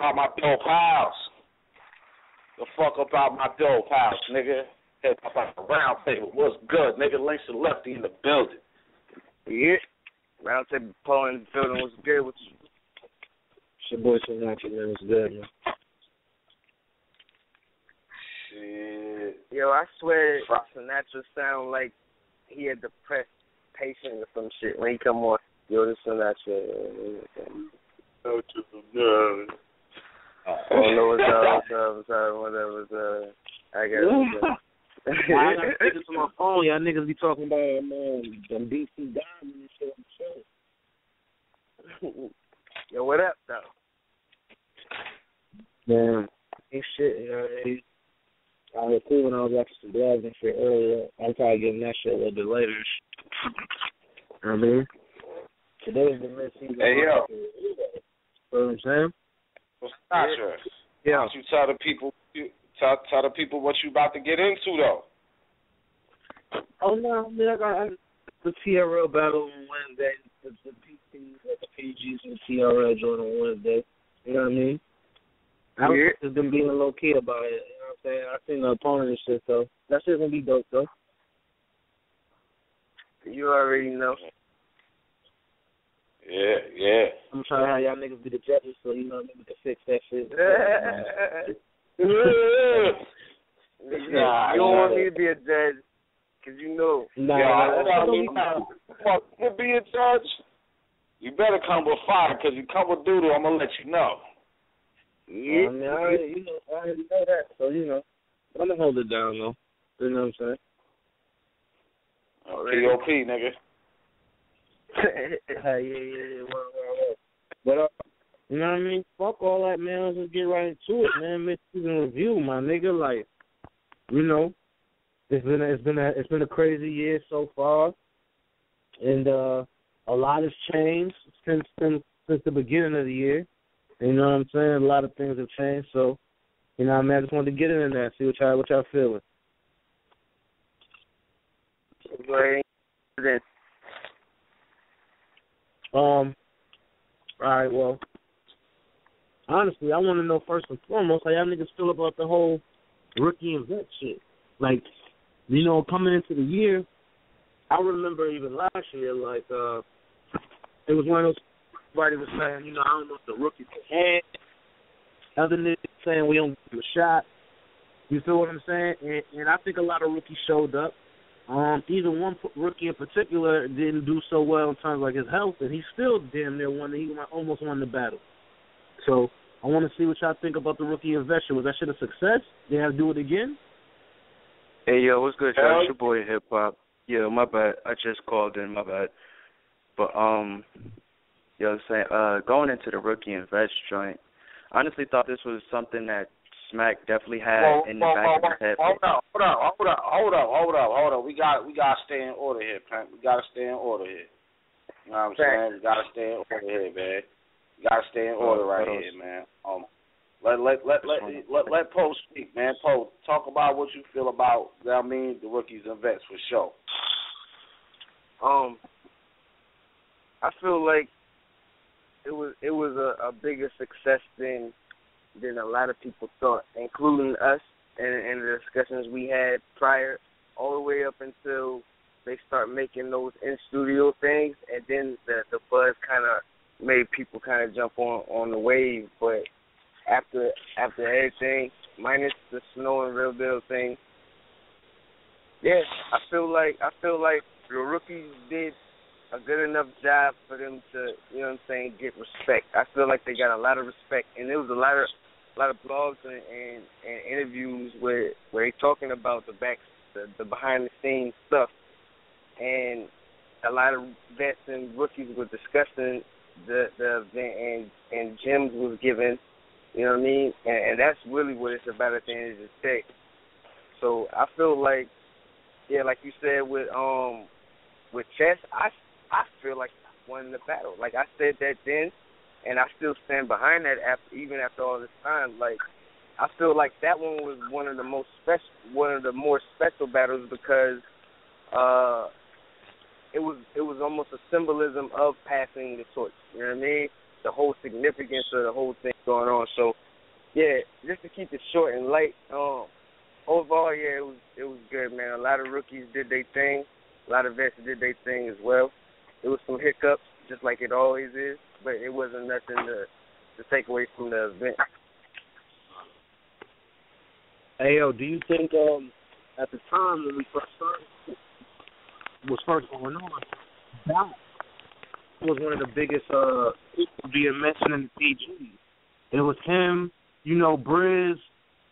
out my dope house. The fuck up out my dope house, nigga. Hip hop out the round table. What's good, nigga? Links and Lefty in the building. Yeah. Round table Paul in the building. What's good with you? It's your boy Sinatra, man. What's good, man? Shit. Yo, I swear Sinatra sound like he a depressed patient or some shit when he come on. Yo, this Sinatra. Oh, no, what's up, whatever. I got it. I got niggas on my phone. Y'all niggas be talking about them DC Diamonds and shit on the show. Yo, what up, though? Man, ain't shit, you know. I was cool when I was watching some blogs and shit earlier. I'm probably getting that shit a little bit later. You know what I mean? Today's the mid-season. Hey, yo. You know what I'm saying? What's Sinatra? Yeah. Why don't you tell the people... Tell the people what you about to get into, though. Oh, no, I mean, I got the TRL battle on Wednesday, the PCs, the PGs, and the TRL joint on Wednesday. You know what I mean? I've just been being low-key about it. You know what I'm saying? I seen the opponent and shit, so that shit's going to be dope, though. You already know. Yeah. I'm trying to have y'all niggas be the judges, so you know what I mean, we can fix that shit. You don't want me to be a judge, because you know. To be a judge, you better come with fire, because you come with doodle, I'm going to let you know. Yeah. I mean, I already know that, so, you know. I'm going to hold it down, though. You know what I'm saying? POP, nigga. Yeah. But, you know what I mean? Fuck all that, man. Let's just get right into it, man. Mid-season review, my nigga. Like, you know, it's been a crazy year so far, and a lot has changed since the beginning of the year. You know what I'm saying? A lot of things have changed. So, you know, I just wanted to get into that, see what y'all feeling. Go ahead. All right, well. Honestly, I want to know first and foremost how y'all niggas feel about the whole rookie and vet shit. Like, you know, coming into the year, I remember even last year, like, it was one of those, everybody was saying, you know, I don't know if the rookies can have. Other niggas saying we don't give them a shot. You feel what I'm saying? And I think a lot of rookies showed up. Even one rookie in particular didn't do so well in terms of like his health, and he still damn near won. He almost won the battle. So I want to see what y'all think about the rookie and vet shit. Was that shit a success? They have to do it again? Hey, yo, what's good, y'all? It's your boy, Hip Hop. Yeah, my bad. I just called in, my bad. But, you know what I'm saying? Going into the rookie and vet joint, I honestly thought this was something that Smack definitely had in the back of his head. Hold up. We gotta stay in order here, Pimp. We gotta stay in order here. You know what I'm saying? We gotta stay in order here, man. You gotta stay in order right here, man. Let Poe speak, man. Poe, talk about what you feel about, you know what I mean, the rookies and vets for sure. I feel like it was a bigger success than a lot of people thought, including us and the discussions we had prior, all the way up until they start making those in-studio things, and then the buzz kind of made people kind of jump on the wave. But after everything, minus the Snow and Real Deal thing, yeah, I feel like the rookies did a good enough job for them to, you know what I'm saying, get respect. I feel like they got a lot of respect, and there was a lot of blogs and interviews where they talking about the behind the scenes stuff, and a lot of vets and rookies were discussing the event, and gems was given, you know what I mean, and that's really what it's about at the end of the day. So I feel like, yeah, like you said with chess, I feel like I won the battle. Like I said that then, and I still stand behind that even after all this time. Like I feel like that one was one of the more special battles because it was almost a symbolism of passing the torch. You know what I mean? the whole significance of the whole thing going on. So, yeah, just to keep it short and light, overall, yeah, it was good, man. A lot of rookies did their thing. A lot of vets did their thing as well. There was some hiccups, just like it always is, but it wasn't nothing to take away from the event. Hey, yo, do you think at the time when we first started, was first going on, that was one of the biggest people being mentioned in the PG. It was him, you know, Briz,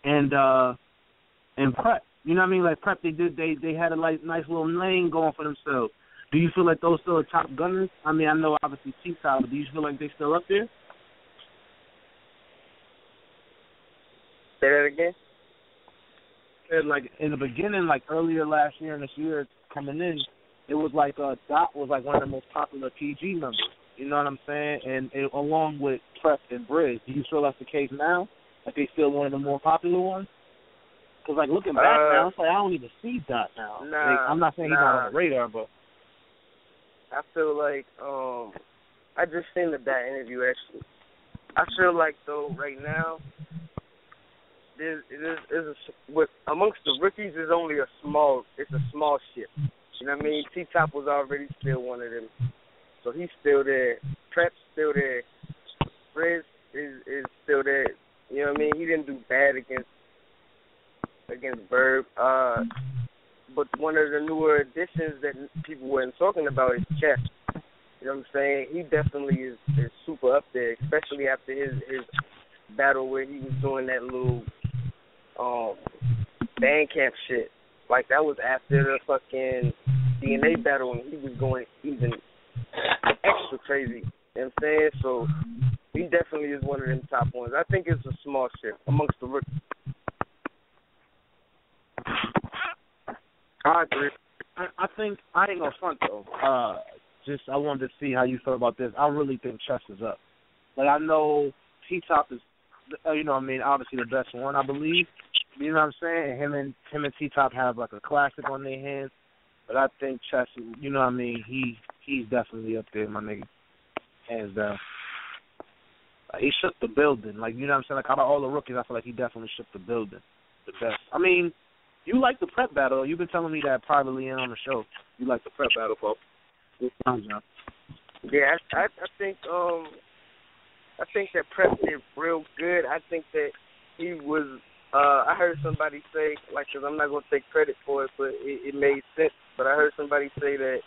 and Prep. You know what I mean? Like Prep, they had a nice little lane going for themselves. Do you feel like those still are top gunners? I mean, I know obviously T-Top, but do you feel like they still up there? Say that again? And like in the beginning, like earlier last year and this year coming in, it was like Dot was like one of the most popular PG members. You know what I'm saying? And along with Prep and Briz, do you feel that's the case now? Like they still one of the more popular ones? Because like looking back now, it's like I don't even see Dot now. Nah, like, I'm not saying he's not on the radar, but I feel like I just seen the Dot interview actually. I feel like though right now, amongst the rookies is only a small ship. You know what I mean? T-Top was already still one of them. So he's still there. Prep's still there. Briz is still there. You know what I mean? He didn't do bad against Verb. But one of the newer additions that people weren't talking about is Chess. You know what I'm saying? He definitely is super up there, especially after his battle where he was doing that little band camp shit. Like, that was after the fucking DNA battle, and he was going even extra crazy. You know what I'm saying? So, he definitely is one of them top ones. I think it's a small shit amongst the rookies. I agree. I think, I ain't gonna front, though. I wanted to see how you feel about this. I really think Chess is up. Like, I know T-Top is, you know what I mean, obviously the best one, I believe. You know what I'm saying? Him and T-Top have like a classic on their hands. But I think Chess, you know what I mean, he's definitely up there, my nigga. Hands down. Like, he shook the building. Like, you know what I'm saying? Like, out of all the rookies, I feel like he definitely shook the building. The best. I mean, you like the Prep battle. You've been telling me that privately and on the show. You like the Prep battle, folks. Good time, John. Yeah, I think that Prep did real good. I think that he was. I heard somebody say, like, because I'm not gonna take credit for it, but it made sense. But I heard somebody say that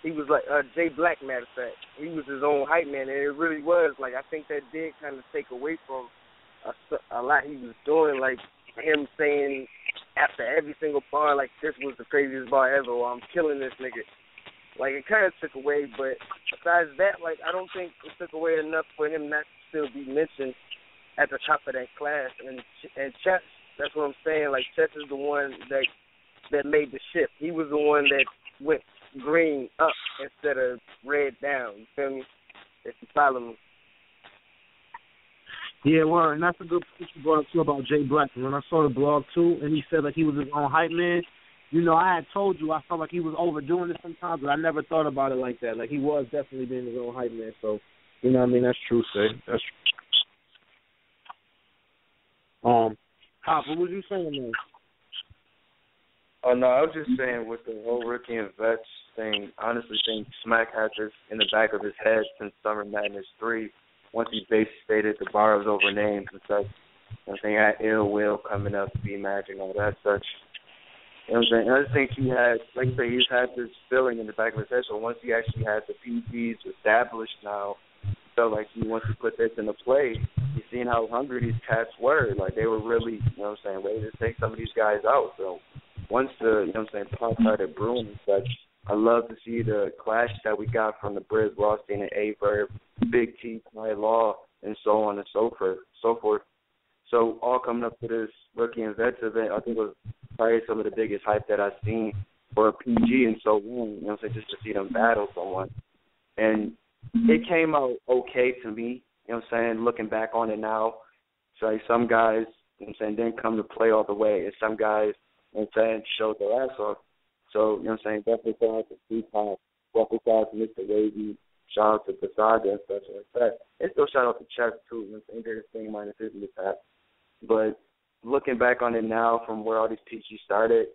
he was like Jay Black. Matter of fact, he was his own hype man, and it really was. Like, I think that did kind of take away from a lot he was doing, like him saying after every single bar, like, this was the craziest bar ever, or I'm killing this nigga. Like, it kind of took away, but besides that, like, I don't think it took away enough for him not to still be mentioned at the top of that class. And Chess, that's what I'm saying. Like, Chess is the one that made the shift. He was the one that went green up instead of red down. You feel me? If you follow me. Yeah, well, and that's a good point you brought up, too, about Jay Black. When I saw the blog, too, and he said, like, he was his own hype man, you know, I had told you I felt like he was overdoing it sometimes, but I never thought about it like that. Like, he was definitely being his own hype man. So, you know what I mean? That's true, Say. That's true. Hop, what was you saying, man? Oh, no, I was just saying with the whole rookie and vets thing, I honestly think Smack had this in the back of his head since Summer Madness 3. Once he basically stated the bar was over names and such, I think he had Ill Will coming up to be Magic and all that such. You know what I'm saying? I just think he had, like I say, he's had this feeling in the back of his head. So once he actually had the PGs established now, felt like once he put this into play, he's seen how hungry these cats were. Like, they were really, you know what I'm saying, ready to take some of these guys out. So once the, you know what I'm saying, pot started brewing and such, I love to see the clash that we got from the Briz, Rothstein, and A-Verb, Big T, Ty Law, and so on and so forth. So all coming up to this rookie and vets event, I think it was probably some of the biggest hype that I've seen for a PG and so on, you know what I'm saying, just to see them battle someone. And it came out okay to me, you know what I'm saying, looking back on it now. So like, some guys, you know what I'm saying, didn't come to play all the way, and some guys, you know what I'm saying, showed their ass off. So, you know what I'm saying, definitely shout out to T-Top, definitely shout out to Mr. Wavy, shout out to Basaga and stuff like that. And still shout out to Chess, too. He did his thing minus his mishap. But looking back on it now from where all these PGs started,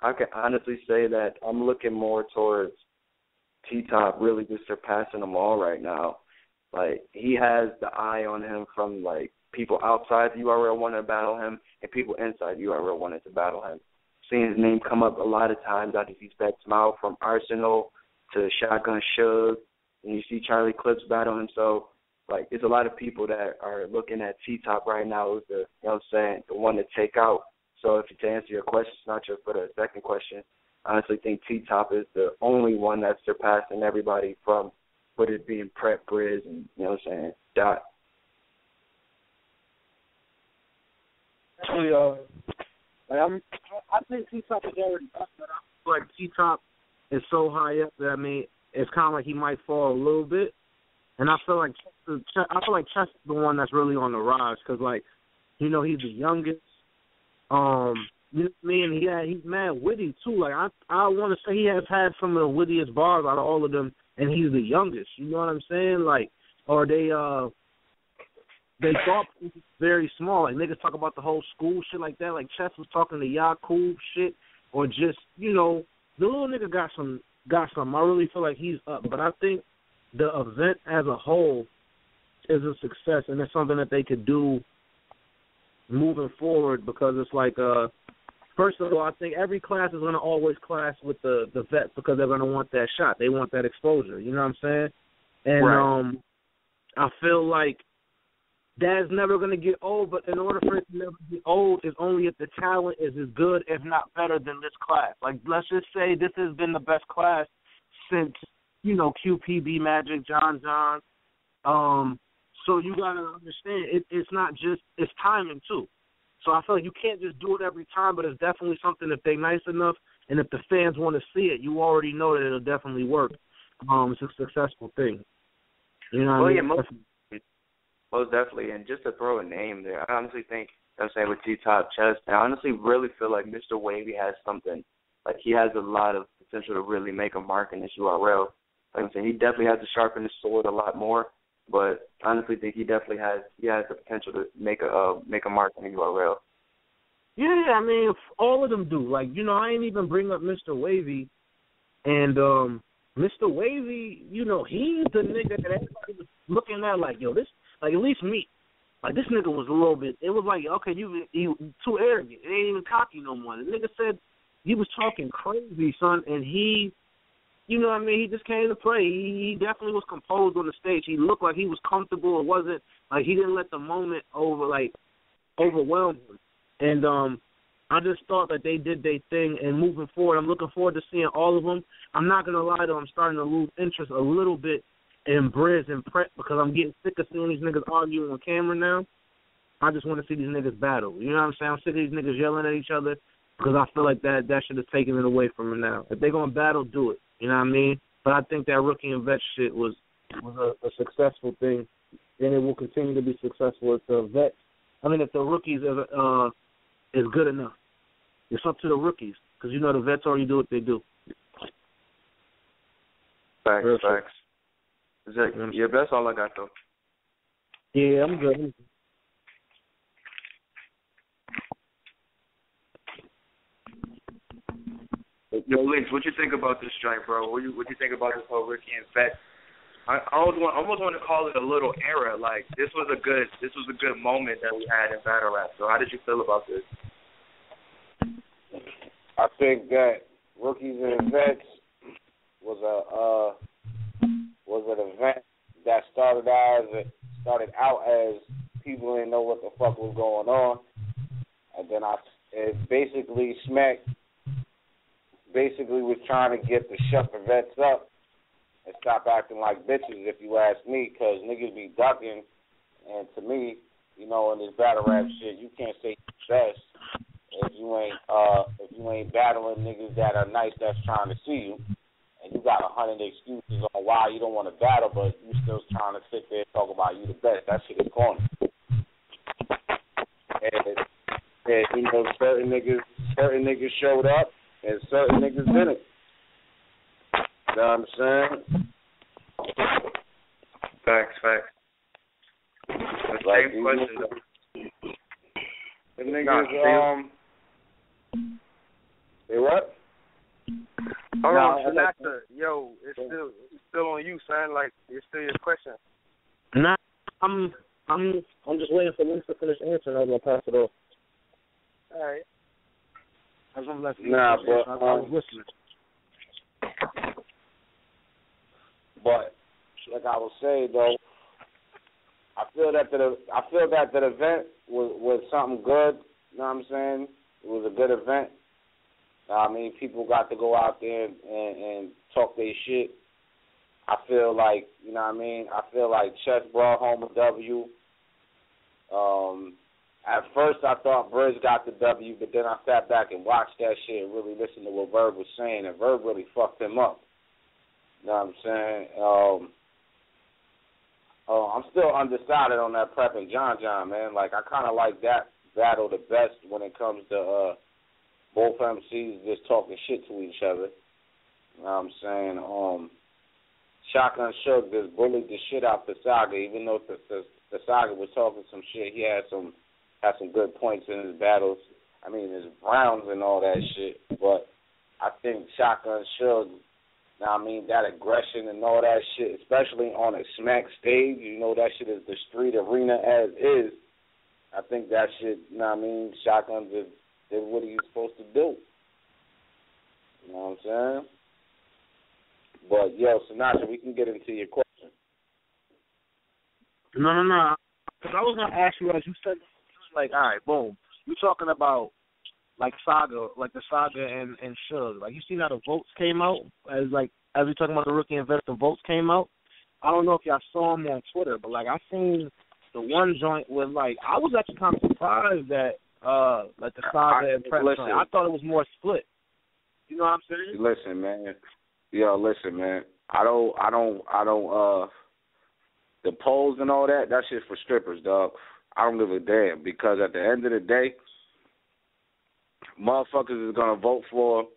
I can honestly say that I'm looking more towards T-Top really just surpassing them all right now. Like, he has the eye on him from, like, people outside the URL wanting to battle him and people inside the URL wanting to battle him. Seeing his name come up a lot of times out of these bets out from Arsenal to Shotgun Suge, and you see Charlie Clips battle him. So, like, there's a lot of people that are looking at T-Top right now as the, you know what I'm saying, the one to take out. So if you to answer your question, it's not just for the second question, I honestly think T-Top is the only one that's surpassing everybody from what it being Prep, Grizz, and, you know what I'm saying, Dot. Actually, I think T-Top is already up, but I feel like T-Top is so high up that, I mean, it's kind of like he might fall a little bit. And I feel like Chess is the one that's really on the rise because, like, you know, he's the youngest. You know what I mean? He's mad witty, too. Like, I want to say he has had some of the wittiest bars out of all of them, and he's the youngest. You know what I'm saying? Like, or they thought he was very small. Like, niggas talk about the whole school shit like that. Like, Chess was talking to Yaku shit, or just, you know, the little nigga got some. I really feel like he's up. But I think the event as a whole is a success, and it's something that they could do moving forward because it's like, first of all, I think every class is going to always clash with the vets because they're going to want that shot. They want that exposure. You know what I'm saying? And right. I feel like that's never going to get old, but in order for it to never get old is only if the talent is as good, if not better, than this class. Like, let's just say this has been the best class since, you know, QPB, Magic, John. So you got to understand, it's not just, it's timing, too. So I feel like you can't just do it every time, but it's definitely something if they're nice enough and if the fans want to see it, you already know that it'll definitely work. It's a successful thing. You know what I mean? Most definitely. And just to throw a name there, I honestly think, I'm saying with T-Top Chess, I honestly really feel like Mr. Wavy has something. Like, he has a lot of potential to really make a mark in this URL. Like I'm saying, he definitely has to sharpen his sword a lot more. But I honestly think he definitely has the potential to make a mark in the URL. Yeah, I mean, all of them do. Like, you know, I ain't even bring up Mr. Wavy. And Mr. Wavy, you know, he's the nigga that everybody was looking at like, yo, this, like, at least me. Like, this nigga was a little bit, it was like, okay, you too arrogant. It ain't even cocky no more. The nigga said he was talking crazy, son, and he, you know what I mean, he just came to play. He definitely was composed on the stage. He looked like he was comfortable. It wasn't, like, he didn't let the moment overwhelm him. And I just thought that they did their thing, and moving forward, I'm looking forward to seeing all of them. I'm not going to lie, though, I'm starting to lose interest a little bit in Briz and Prep because I'm getting sick of seeing these niggas arguing on camera now. I just want to see these niggas battle. You know what I'm saying? I'm sick of these niggas yelling at each other because I feel like that should have taken it away from them now. If they're going to battle, do it. You know what I mean? But I think that rookie and vet shit was a successful thing, and it will continue to be successful if the vets, if the rookies is good enough. It's up to the rookies because, you know, the vets already do what they do. Facts. Yeah, that's all I got, though. Yeah, I'm good. Yo, Lynch, what you think about this strike, bro? What you think about this whole rookie and vet? I almost want to call it a little era. Like, this was a good moment that we had in battle rap. So how did you feel about this? I think that rookies and vets was an event that started out as people didn't know what the fuck was going on, and then it basically was trying to get the shut the vets up and stop acting like bitches, if you ask me, because niggas be ducking, and to me, you know, in this battle rap shit, you can't say best if you ain't battling niggas that are nice that's trying to see you, and you got 100 excuses on why you don't want to battle, but you still trying to sit there and talk about you the best. That shit is corny. And you know, certain niggas showed up and certain niggas didn't. You know what I'm saying? Facts. Like, Same question, though. The niggas, say what? Hold on, Sinatra. Yo, it's still on you, son. Like, it's still your question. Nah, I'm just waiting for Lisa to finish answering. I'm gonna pass it off. All right. I was gonna let you Nah, but I was listening. But like I was saying though, I feel that the event was something good. You know what I'm saying? It was a good event. I mean, people got to go out there and talk their shit. I feel like, you know what I mean? I feel like Chess brought home a W. At first I thought Briz got the W, but then I sat back and watched that shit and really listened to what Verb was saying, and Verb really fucked him up. You know what I'm saying? I'm still undecided on that Prep and John, man. Like, I kind of like that battle the best when it comes to both MCs just talking shit to each other. You know what I'm saying? Shotgun Suge just bullied the shit out the Saga, even though the Saga was talking some shit. He had some good points in his battles. I mean, his rounds and all that shit. But I think Shotgun Suge, you know what I mean, that aggression and all that shit, especially on a smack stage, you know, that shit is the street arena as is. I think that shit, you know what I mean, Shotgun just did what he was supposed to do. You know what I'm saying? But, yo, Sinatra, we can get into your question. No. Because I was going to ask you, as you said, like, all right, boom. You're talking about, like, Saga, like the Saga and Suge. Like, you seen how the votes came out? As we're talking about the rookie and vet, the votes came out. I don't know if y'all saw them on Twitter, but, like, I seen the one joint with, like, I was actually kind of surprised that, like, the Saga and Prep joint. I thought it was more split. You know what I'm saying? Listen, man. Yo, listen, man. I don't, the polls and all that, that shit's for strippers, dog. I don't give a damn, because at the end of the day, motherfuckers is going to vote for,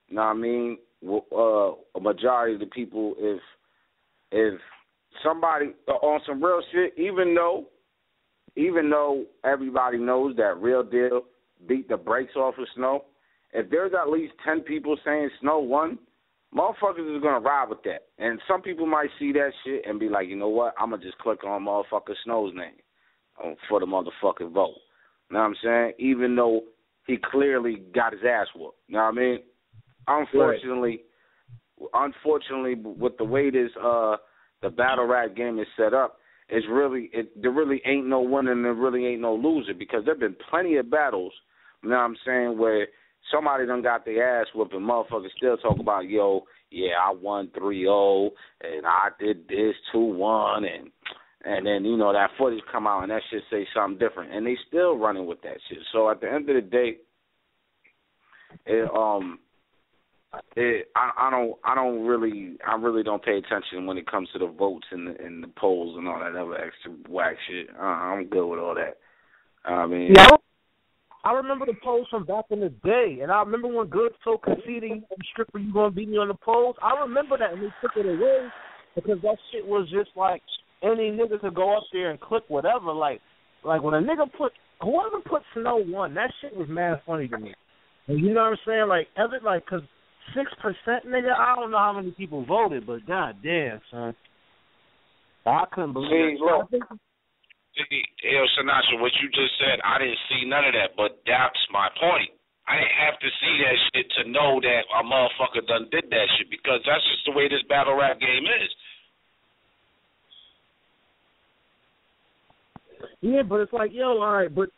you know what I mean, a majority of the people. If somebody on some real shit, even though everybody knows that Real Deal beat the brakes off of Snow, if there's at least 10 people saying Snow won, motherfuckers is going to ride with that. And some people might see that shit and be like, you know what, I'm going to just click on motherfucker Snow's name for the motherfucking vote. You know what I'm saying? Even though he clearly got his ass whooped. You know what I mean? Unfortunately, with the way this the battle rap game is set up, there really ain't no winner and there really ain't no loser, because there have been plenty of battles, you know what I'm saying, where somebody done got their ass whooped and motherfuckers still talk about, yo, yeah, I won 3-0 and I did this 2-1 and then, you know, that footage come out and that shit say something different. And they still running with that shit. So at the end of the day, I really don't pay attention when it comes to the votes and the polls and all that other extra whack shit. I'm good with all that. I mean, yeah, I remember the polls from back in the day, and I remember when Good told Conceding, stripper, you gonna beat me on the polls. I remember that, and they took it away because that shit was just like any nigga could go up there and click whatever. Like when a nigga whoever put Snow won, that shit was mad funny to me. And you know what I'm saying? Like, cause 6%, nigga, I don't know how many people voted, but goddamn, son, I couldn't believe it. Look, yo, Sinatra, what you just said, I didn't see none of that, but that's my point. I didn't have to see that shit to know that a motherfucker done did that shit, because that's just the way this battle rap game is. Yeah, but it's like, yo, all right, but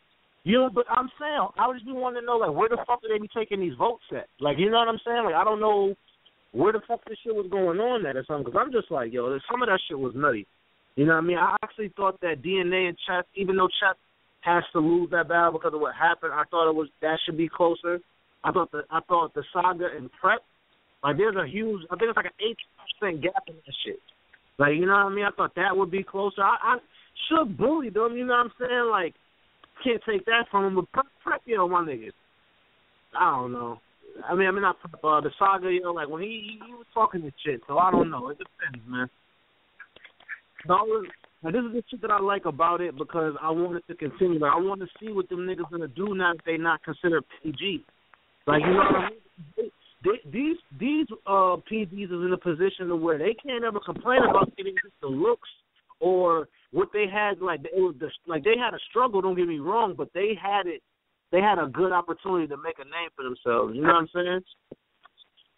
I'm saying, I would just be wanting to know, like, where the fuck do they be taking these votes at? Like, you know what I'm saying? Like, I don't know where the fuck this shit was going on at or something, because I'm just like, yo, some of that shit was nutty. You know what I mean? I actually thought that DNA and Chet, even though Chet has to lose that battle because of what happened, I thought that should be closer. I thought the Saga and Prep, like, there's a huge, I think it's like an 8% gap in that shit. Like, you know what I mean? I thought that would be closer. I should bully them, you know what I'm saying? Like, can't take that from him, but Prep, yo, my niggas. I don't know. I mean, not Prep, the Saga, yo, like, when he was talking this shit, so I don't know. It depends, man. Now, this is the shit that I like about it because I want it to continue. Like, I want to see what them niggas gonna do now that they not considered PG. Like, you know what I mean? These PGs is in a position to where they can't ever complain about getting just the looks or what they had. Like, they had a struggle. Don't get me wrong, but they had it. They had a good opportunity to make a name for themselves. You know what I'm saying?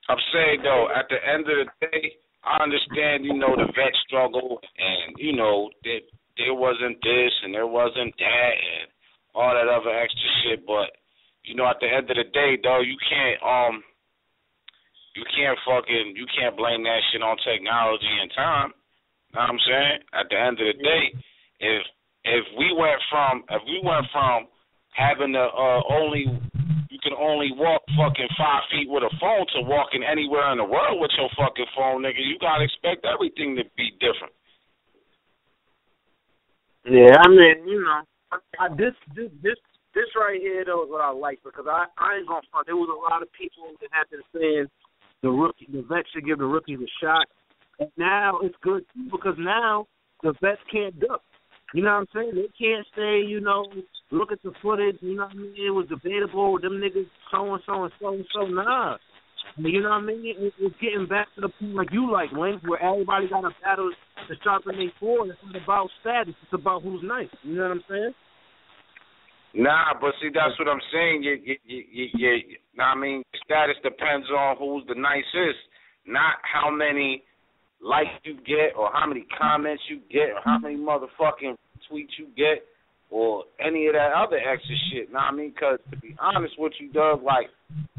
I'm saying, though, at the end of the day, I understand, you know, the vet struggle and, you know, that there wasn't this and there wasn't that and all that other extra shit. But, you know, at the end of the day, though, you can't blame that shit on technology and time. Know what I'm saying? At the end of the day, if we went from having to you can only walk fucking 5 feet with a phone to walking anywhere in the world with your fucking phone, nigga, you gotta expect everything to be different. Yeah, I mean, you know, this right here though is what I like because I ain't gonna front. There was a lot of people that have been saying the vets should give the rookies a shot, and now it's good too because now the vets can't duck. You know what I'm saying? They can't say, you know, look at the footage, you know what I mean? It was debatable, them niggas so-and-so and so-and-so. Nah. You know what I mean? It's getting back to the point like you like, Link, where everybody got a battle to sharpen their sword. It's not about status. It's about who's nice. You know what I'm saying? Nah, but see, that's what I'm saying. I mean, status depends on who's the nicest, not how many likes you get or how many comments you get or how many motherfucking tweets you get or any of that other extra shit. Know what I mean? Because to be honest with you, Doug, like,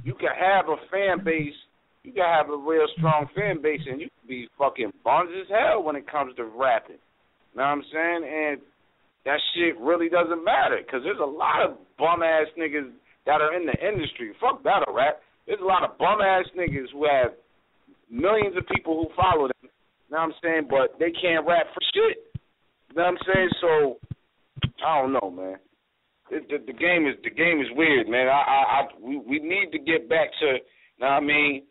you can have a fan base, you can have a real strong fan base, and you can be fucking bums as hell when it comes to rapping. Know what I'm saying? And that shit really doesn't matter because there's a lot of bum-ass niggas that are in the industry. Fuck battle rap. There's a lot of bum-ass niggas who have millions of people who follow them. You know what I'm saying? But they can't rap for shit. You know what I'm saying? So I don't know, man. The game is weird, man. We need to get back to. You know what I mean?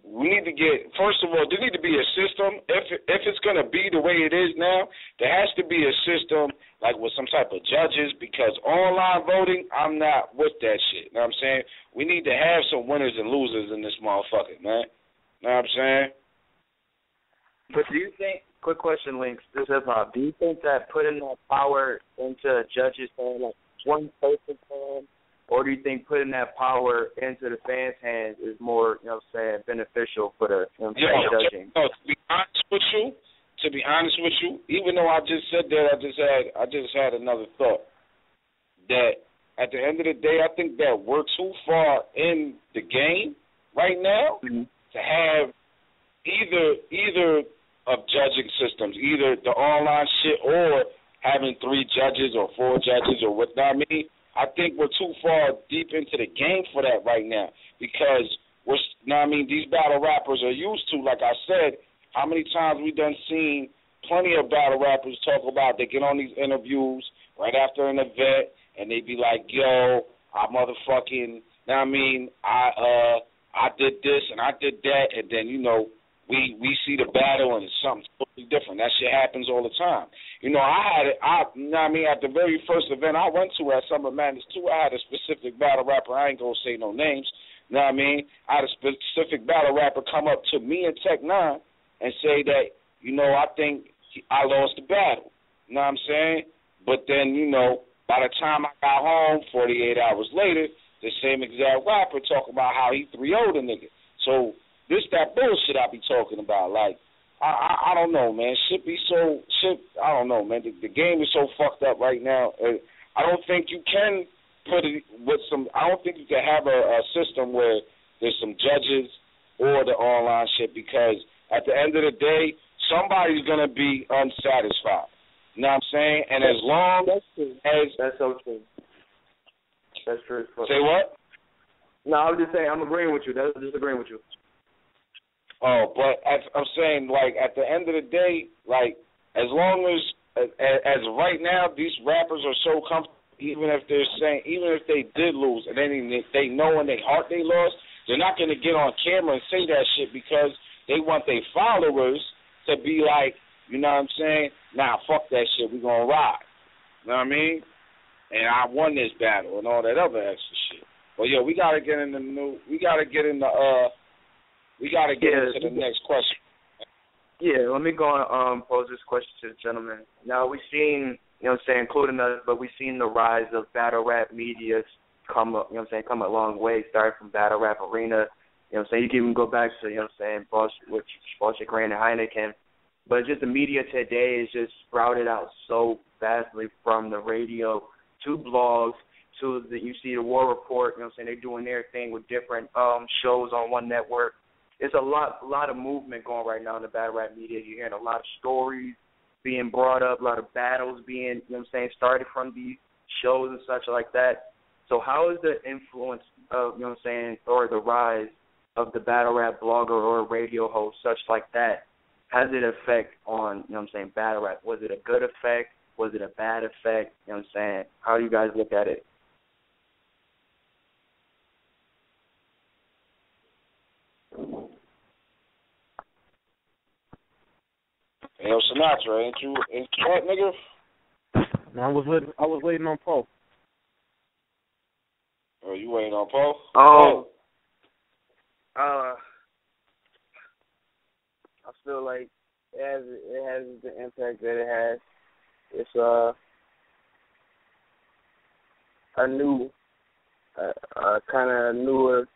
We need to get. First of all, there need to be a system. If it's gonna be the way it is now, there has to be a system like with some type of judges because online voting, I'm not with that shit. You know what I'm saying? We need to have some winners and losers in this motherfucker, man. You know what I'm saying? But do you think, quick question, Links, this hip-hop, do you think that putting that power into judges' hands, like one person's hands, or do you think putting that power into the fans' hands is more, you know what I'm saying, beneficial for the judging? To be honest with you, even though I just said that, I just had another thought. That at the end of the day, I think that we're too far in the game right now to have either of judging systems, either the online shit or having 3 judges or 4 judges or what I mean. I think we're too far deep into the game for that right now because these battle rappers are used to, like I said, how many times we done seen plenty of battle rappers talk about they get on these interviews right after an event and they be like, yo, I motherfucking, I did this and I did that, and then, you know, we see the battle and it's something totally different. That shit happens all the time. You know, at the very first event I went to at Summer Madness 2, I had a specific battle rapper. I ain't going to say no names. You know what I mean? I had a specific battle rapper come up to me and Tech 9 and say that, you know, I think I lost the battle. You know what I'm saying? But then, you know, by the time I got home, 48 hours later, the same exact rapper talk about how he 3-0'd a nigga. So this that bullshit I be talking about. Like, I don't know, man. I don't know, man. The game is so fucked up right now. I don't think you can put it with some. I don't think you can have a system where there's some judges or the online shit because at the end of the day, somebody's gonna be unsatisfied. You know what I'm saying? And as long as that's so true. That's true. Say what? No, I was just saying I'm agreeing with you. That's just agreeing with you. Oh, but I'm saying, like, at the end of the day, like, as long as right now, these rappers are so comfortable, even if they did lose, and they know in their heart they lost, they're not going to get on camera and say that shit because they want their followers to be like, You know what I'm saying? Nah, fuck that shit. We gonna ride. You know what I mean? And I won this battle and all that other extra shit. But yo, we gotta get into the next question. Yeah, let me go and pose this question to the gentleman. Now we've seen, you know what I'm saying, including us, but we've seen the rise of battle rap media come up, you know what I'm saying, come a long way, starting from Battle Rap Arena. You know what I'm saying? You can even go back to, you know what I'm saying, Bullshit Grand and Heineken. But just the media today is just sprouted out so vastly, from the radio to blogs to you see the War Report, you know what I'm saying, they're doing their thing with different shows on one network. It's a lot of movement going right now in the battle rap media. You're hearing a lot of stories being brought up, a lot of battles being, you know what I'm saying, started from these shows and such like that. So how is the influence of, you know what I'm saying, or the rise of the battle rap blogger or radio host, such like that, has it effect on, you know what I'm saying, battle rap? Was it a good effect? Was it a bad effect? You know what I'm saying? How do you guys look at it? Hey, yo, Sinatra, ain't you what, nigga? No, I was waiting on Poe. Oh, you waiting on Poe? Oh. I feel like it has the impact that it has. It's a new, kind of newer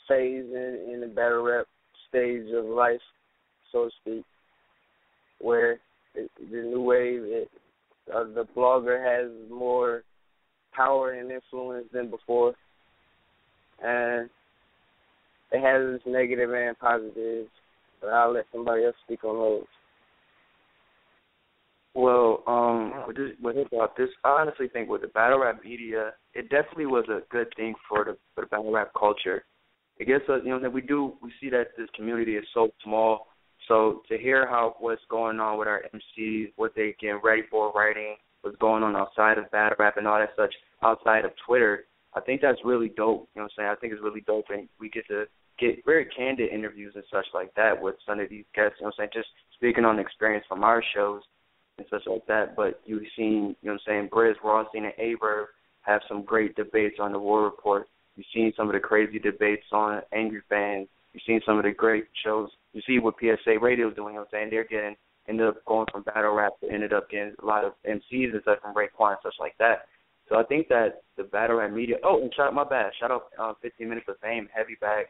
phase in the battle rap stage of life, so to speak, where the new wave, the blogger has more power and influence than before, and it has its negative and positives, but I'll let somebody else speak on those. Well, with hip-hop, I honestly think with the battle rap media, it definitely was a good thing for the battle rap culture. It gets us, you know, that we see that this community is so small. So to hear what's going on with our MCs, what they getting ready for writing, what's going on outside of battle rap and all that such, outside of Twitter, I think that's really dope. You know what I'm saying? I think it's really dope, and we get to get very candid interviews and such like that with some of these guests. You know what I'm saying? Just speaking on the experience from our shows and such like that. But you've seen, you know what I'm saying, Briz, Rothstein, and Averb have some great debates on the War Report. You've seen some of the crazy debates on Angry Fans. You've seen some of the great shows. You see what PSA Radio is doing. You know what I'm saying? Ended up going from battle rap to ended up getting a lot of MCs and stuff from Raekwon and such like that. So I think that the battle rap media. Oh, and shout out 15 Minutes of Fame, Heavy Bag.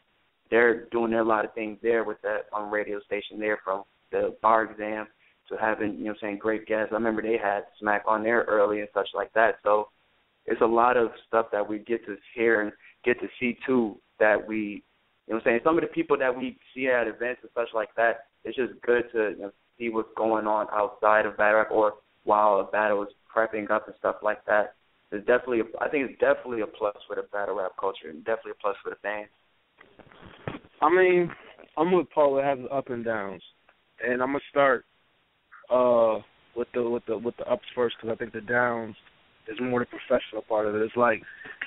They're doing a lot of things there with that radio station there, from the bar exam to having, you know what I'm saying, great guests. I remember they had Smack on there early and such like that. So it's a lot of stuff that we get to hear and get to see too, that we, you know what I'm saying, some of the people that we see at events and such like that, it's just good to, you know, see what's going on outside of battle rap or while a battle is prepping up and stuff like that. I think it's definitely a plus for the battle rap culture and definitely a plus for the fans. I mean, I'm with Paul. It has up and downs, and I'm gonna start with the ups first, because I think the downs is more the professional part of it. It's like,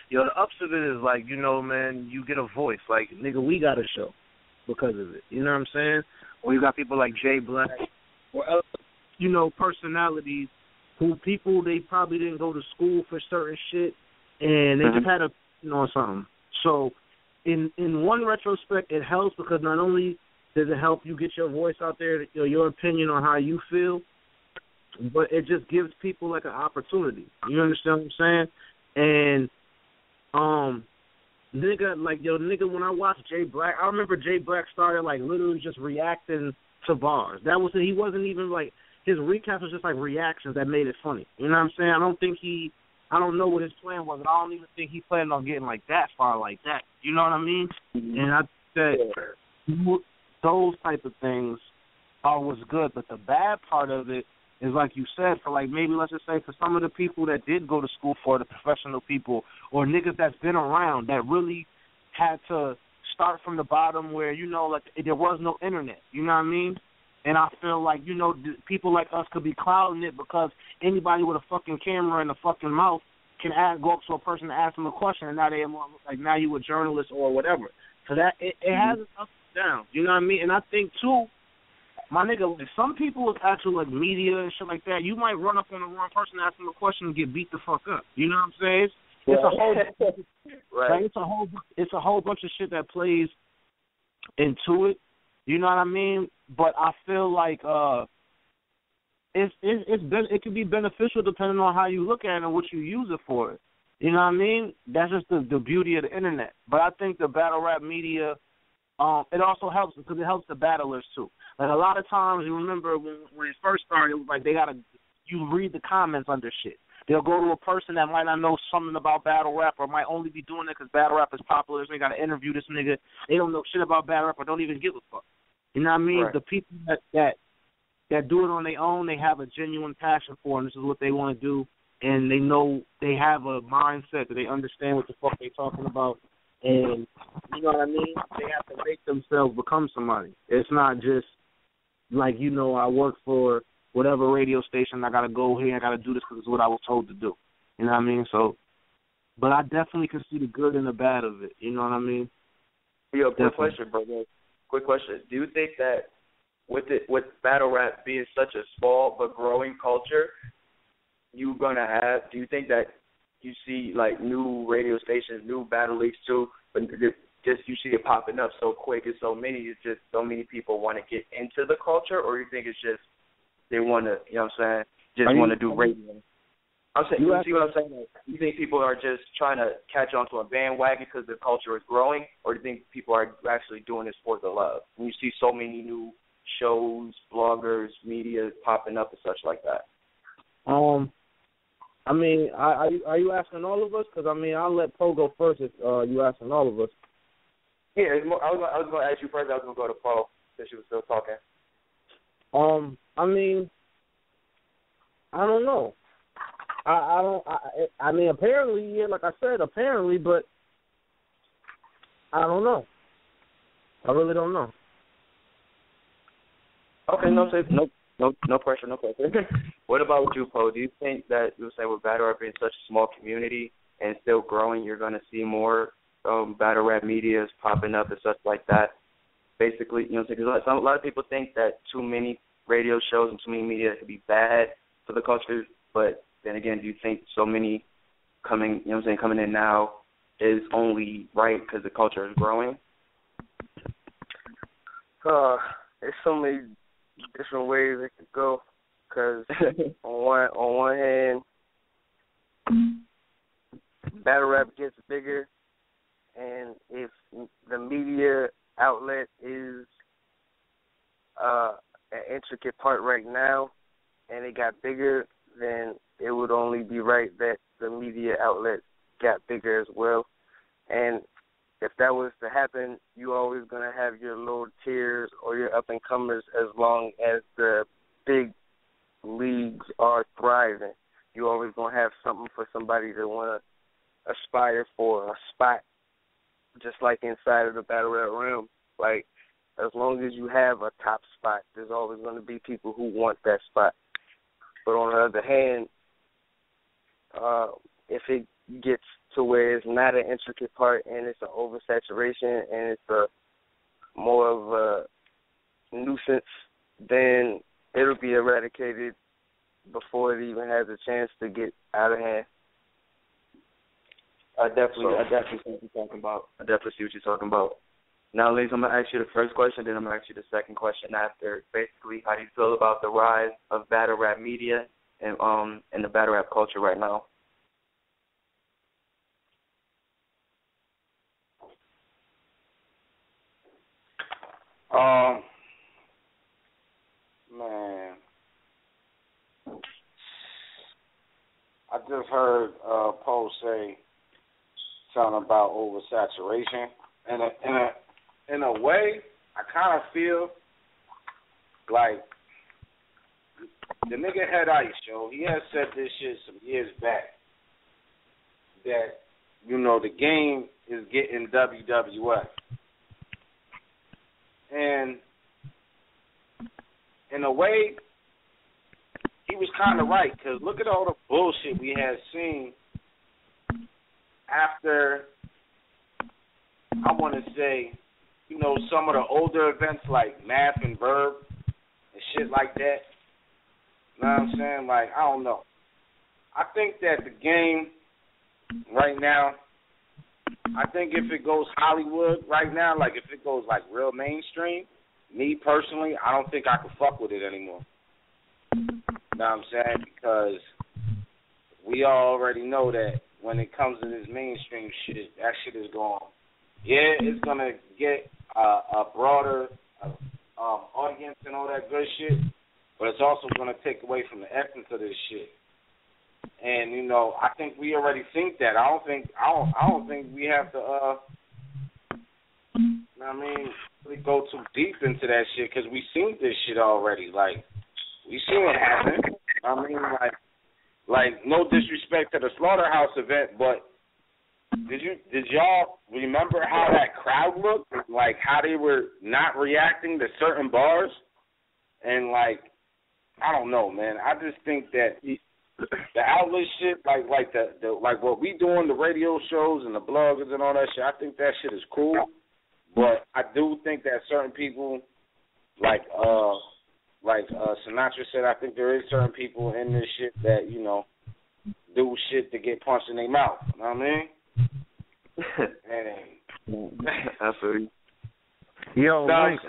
you know, the ups of it is like, you know, man, you get a voice. Like, nigga, we got a show because of it. You know what I'm saying? Or you got people like Jay Black or other, you know, personalities who they probably didn't go to school for certain shit, and they just had a, you know, something. So in one retrospect, it helps because not only does it help you get your voice out there, you know, your opinion on how you feel, but it just gives people like an opportunity. You understand what I'm saying? And nigga, when I watched Jay Black, I remember Jay Black started like literally just reacting to bars. That was it. He wasn't even like, his recaps was just like reactions that made it funny. You know what I'm saying? I don't know what his plan was, and I don't even think he planned on getting like that far like that. You know what I mean? And I said those type of things was good, but the bad part of it is, like you said, for like maybe let's just say for some of the people that did go to school, for the professional people or niggas that's been around that really had to start from the bottom where, you know, like there was no internet. You know what I mean? And I feel like, you know, people like us could be clouding it because anybody with a fucking camera and a fucking mouth can go up to a person and ask them a question, and now now you a journalist or whatever. So that it has its ups and downs. You know what I mean? And I think too, my nigga, if some people with actual like media and shit like that, you might run up on the wrong person, ask them a question, and get beat the fuck up. You know what I'm saying? It's a whole, right. Like, it's a whole bunch of shit that plays into it. You know what I mean? But I feel like it could be beneficial depending on how you look at it and what you use it for. You know what I mean? That's just the beauty of the internet. But I think the battle rap media, it also helps because it helps the battlers too. Like a lot of times, you remember when it first started, it was like you read the comments under shit. They'll go to a person that might not know something about battle rap or might only be doing it because battle rap is popular. So they got to interview this nigga. They don't know shit about battle rap or don't even give a fuck. You know what I mean? Right. The people that do it on their own, they have a genuine passion for it, and this is what they want to do. And they know they have a mindset that they understand what the fuck they talking about. And you know what I mean? They have to make themselves become somebody. It's not just like, you know, I work for whatever radio station, I got to go here, I got to do this because it's what I was told to do. You know what I mean? So, but I definitely can see the good and the bad of it. You know what I mean? Yo, quick question, brother. Quick question. Do you think that with battle rap being such a small but growing culture, do you think that you see like new radio stations, new battle leagues too, but just you see it popping up so quick and so many people want to get into the culture, or you think it's just they want to, you know what I'm saying, just want to do radio? I'm saying, you see what I'm saying? You think people are just trying to catch on to a bandwagon because the culture is growing, or do you think people are actually doing this for the love? And you see so many new shows, bloggers, media popping up and such like that. I mean, are you asking all of us? Because, I mean, I'll let Poe go first if you asking all of us. Yeah, I was going to ask you first. I was going to go to Poe since she was still talking. I mean, I don't know. I mean, apparently, yeah, like I said, apparently, but I don't know. I really don't know. Okay, no pressure. What about you, Poe? Do you think that, you say, with battle rap being such a small community and still growing, you're going to see more battle rap medias popping up and such like that? Basically, you know, because a lot of people think that too many radio shows and too many media could be bad for the culture, but then again, do you think so many coming in now is only right because the culture is growing? There's so many different ways it could go. Because on one hand, battle rap gets bigger, and if the media outlet is an intricate part right now, and it got bigger, then it would only be right that the media outlet got bigger as well. And if that was to happen, you're always going to have your low tiers or your up-and-comers as long as the big leagues are thriving. You're always going to have something for somebody to want to aspire for, a spot, just like inside of the battle rap realm. Like, as long as you have a top spot, there's always going to be people who want that spot. But on the other hand, if it gets to where it's not an intricate part and it's an oversaturation and it's more of a nuisance, then it'll be eradicated before it even has a chance to get out of hand. I definitely see what you're talking about. Now, ladies, I'm going to ask you the first question, then I'm going to ask you the second question after. Basically, how do you feel about the rise of battle rap media and the battle rap culture right now? Man, I just heard Poe say something about oversaturation, and in a way, I kind of feel like the nigga Head Ice, yo. He had said this shit some years back that, you know, the game is getting WWF. And in a way, he was kind of right, because look at all the bullshit we had seen after, I want to say, you know, some of the older events like Math and Verb, shit like that. You know what I'm saying? Like, I don't know. I think that the game right now, I think if it goes Hollywood right now, like if it goes like real mainstream, me personally, I don't think I can fuck with it anymore. You know what I'm saying? Because we already know that when it comes to this mainstream shit, that shit is going, yeah, it's going to get a broader audience and all that good shit, but it's also going to take away from the essence of this shit. And, you know, I think we already think that. I don't think we have to, really go too deep into that shit because we seen this shit already. Like, we seen it happen. I mean, like no disrespect to the Slaughterhouse event, but did y'all remember how that crowd looked? Like how they were not reacting to certain bars? And like, I don't know, man. I just think that the outlet shit, like the what we doing, the radio shows and the bloggers and all that shit, I think that shit is cool. But I do think that certain people, like Sinatra said, I think there is certain people in this shit that, you know, do shit to get punched in their mouth. You know what I mean? I feel you. Yo, Mike,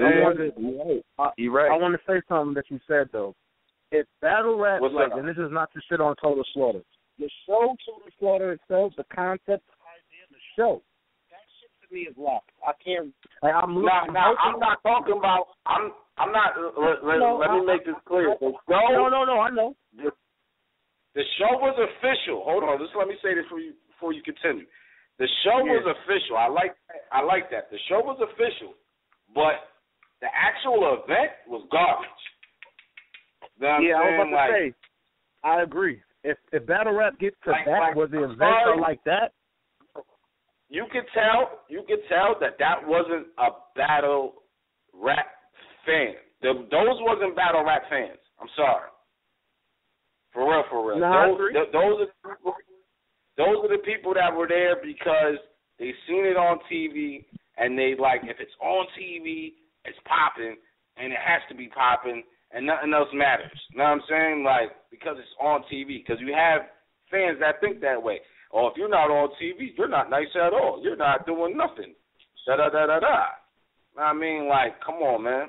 you right. I want to say something that you said, though. If battle rap, and this is not to shit on Total Slaughter, the show Total Slaughter itself, the concept, the idea, the show, that shit to me is locked. I can't. Like, I'm not talking about. I'm not. Let me make this clear. No, I know. The show was official. Hold on, just let me say this before you continue. The show was official. I like that. The show was official, but the actual event was garbage. I was about to say, I agree. If battle rap gets to that, where the events are like that, you could tell that wasn't a battle rap fan. Those wasn't battle rap fans. I'm sorry. For real. No, I agree. Those are the people that were there because they seen it on TV and they like, if it's on TV, it's popping and it has to be popping. And nothing else matters. You know what I'm saying? Like, because it's on TV. Because you have fans that think that way. Or if you're not on TV, you're not nice at all. You're not doing nothing. Da-da-da-da-da. I mean, like, come on, man.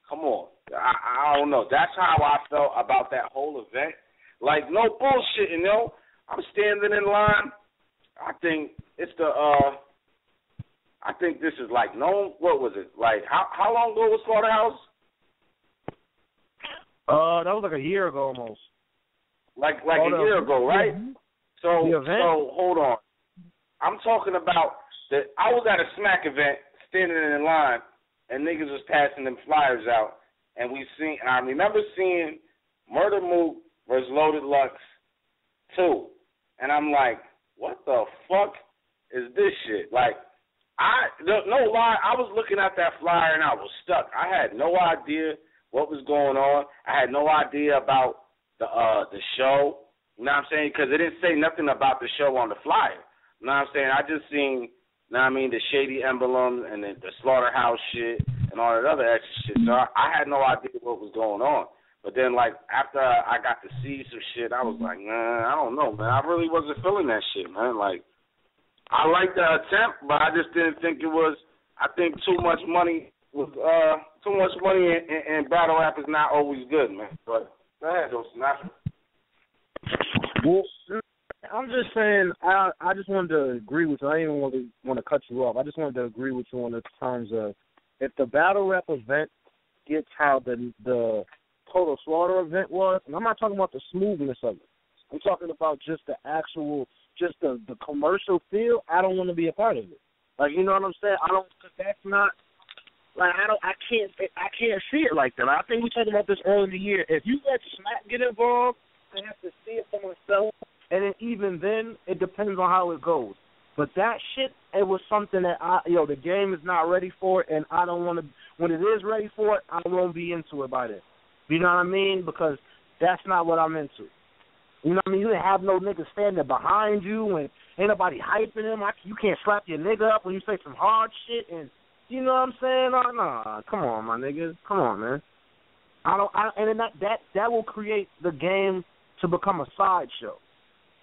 Come on. I don't know. That's how I felt about that whole event. Like, no bullshit, you know? I'm standing in line. I think it's I think this is like, what was it? Like, how long ago was Slaughterhouse? That was like a year ago almost. Like a year ago, right? Mm-hmm. So hold on. I'm talking about I was at a Smack event, standing in line, and niggas was passing them flyers out, and I remember seeing Murder Mook versus Loaded Lux 2, and I'm like, what the fuck is this shit? Like, no lie, I was looking at that flyer and I was stuck. I had no idea what was going on. I had no idea about the show. You know what I'm saying? Because it didn't say nothing about the show on the flyer. You know what I'm saying? I just seen, you know what I mean, the shady emblem and the Slaughterhouse shit and all that other extra shit. So I had no idea what was going on. But then, like, after I got to see some shit, I was like, man, I don't know, man. I really wasn't feeling that shit, man. Like, I liked the attempt, but I just didn't think it was, I think too much money in battle rap is not always good, man. But go ahead, though, Sinatra. Well, I'm just saying, I just wanted to agree with you. I didn't even want to cut you off. I just wanted to agree with you on the terms of if the battle rap event gets how the Total Slaughter event was, and I'm not talking about the smoothness of it. I'm talking about just the actual, just the commercial feel. I don't want to be a part of it. Like, you know what I'm saying? Cause that's not, like, I can't see it like that. I think we talked about this earlier in the year. If you let Smack get involved, I have to see it for myself, and then even then, it depends on how it goes. But that shit, it was something that the game is not ready for it, and I don't want to. When it is ready for it, I won't be into it by then. You know what I mean? Because that's not what I'm into. You know what I mean? You didn't have no nigga standing behind you, and ain't nobody hyping him. You can't slap your nigga up when you say some hard shit, and you know what I'm saying? Nah, come on, my niggas. Come on, man. And then that will create the game to become a sideshow.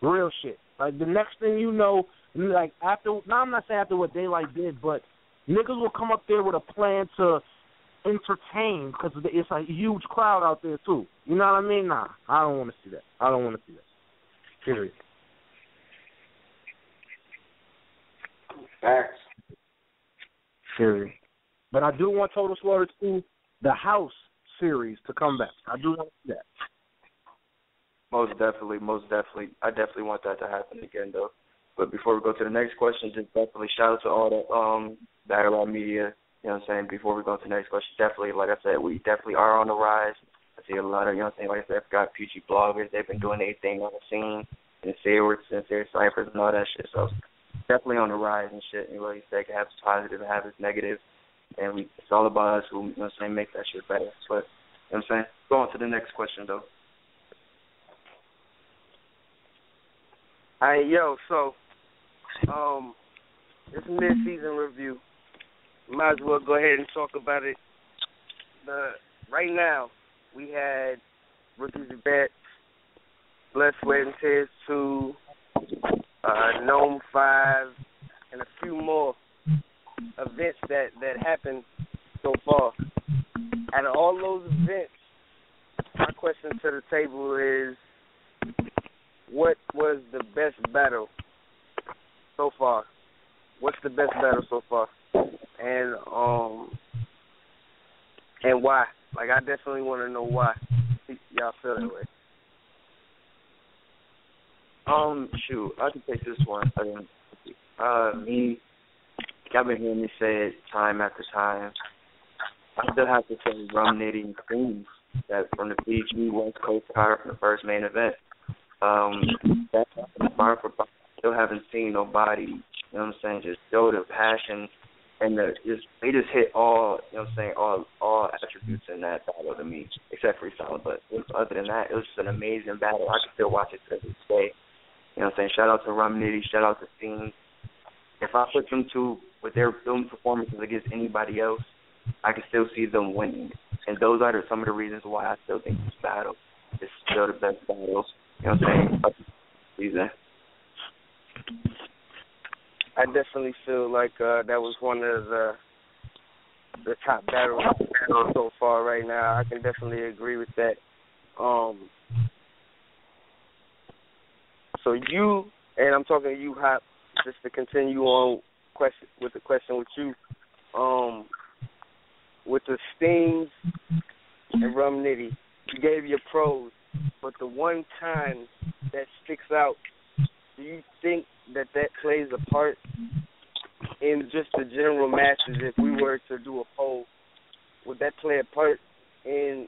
Real shit. Like, the next thing you know, like, after, now I'm not saying after what Daylight did, but niggas will come up there with a plan to entertain because it's a huge crowd out there, too. You know what I mean? Nah, I don't want to see that. Period. Facts. Period. But I do want Total Slaughter 2, the House series, to come back. I do want to see that. Most definitely. I definitely want that to happen again, though. But before we go to the next question, just definitely shout out to all the battle rap media. You know what I'm saying? Before we go to the next question, definitely, like I said, we definitely are on the rise. I see a lot of, you know what I'm saying, like I said, I've got PG bloggers. They've been doing their thing on the scene, and Hhrt, and their ciphers and all that shit. So definitely on the rise and shit. And like you said, it can have its positive and have its negative. And it's all about us who, you know what I'm saying, make that shit better. But, you know what I'm saying? Go on to the next question, though. All right, yo, so this mid-season review. Might as well go ahead and talk about it. Right now, we had Rookies and Vets, Blood, Sweat, and Tears 2, Gnome 5, and a few more events that happened so far. Out of all those events, my question to the table is, what was the best battle so far? What's the best battle so far? And why? Like, I definitely want to know why y'all feel that way. Shoot, I can take this one. Me, I've been hearing me say it time after time. I still have to say Rum Nitty and Queens, that from the PG West Coast power from the first main event. That's bar for bar. Still haven't seen nobody, you know what I'm saying, just show the passion and they just hit all, you know what I'm saying, all attributes in that battle to me, except freestyle. But other than that, it was just an amazing battle. I can still watch it to this day. You know what I'm saying? Shout out to Rum Nitty, shout out to Fiend. If I put them two with their film performances against anybody else, I can still see them winning. And those are some of the reasons why I still think this battle is still the best battle. You know what I'm saying? Season. I definitely feel like that was one of the top battles so far right now. I can definitely agree with that. So you, and I'm talking to you, Hop, just to continue on with the question with you, with the Stings and Rum Nitty, you gave your pros, but the one time that sticks out, do you think that plays a part in just the general masses? If we were to do a poll, would that play a part in